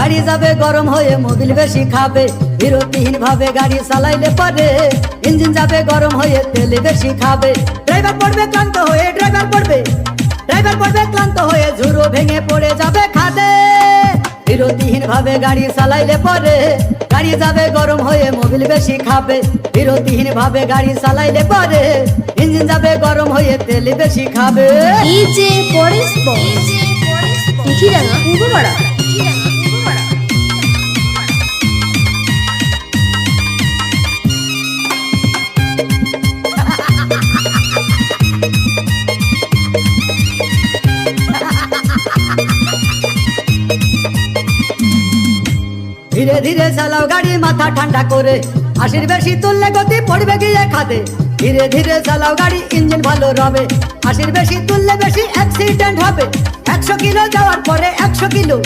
গাড়ি যাবে গরম হয়ে মোবিল বেশি খাবে, বিরতিহীন ভাবে গাড়ি চালাইলে পারে ইঞ্জিন যাবে গরম হয়ে তেল বেশি খাবে। ড্রাইভার পড়বে ক্লান্ত হয়ে, ড্রাইভার পড়বে ক্লান্ত হয়ে ঝুরো ভেঙে পড়ে যাবে খাদে। বিরতিহীন ভাবে গাড়ি চালাইলে পরে গাড়ি যাবে গরম হয়ে মোবিল বেশি খাবে, বিরতিহীন ভাবে গাড়ি চালাইলে পরে ইঞ্জিন যাবে গরম হয়ে তেল বেশি খাবে। এই যে পরেশ চিঠিরাঙা পূর্বপাড়া। ধীরে ধীরে চালাও গাড়ি মাথা ঠান্ডা করে, 80 বেশি তুললে গতি পড়বে গিয়ে খাদে। ধীরে ধীরে চালাও গাড়ি ইঞ্জিন ভালো রবে, 80 বেশি তুললে বেশি অ্যাক্সিডেন্ট হবে। 100 কিলো যাওয়ার পরে 100 কিলো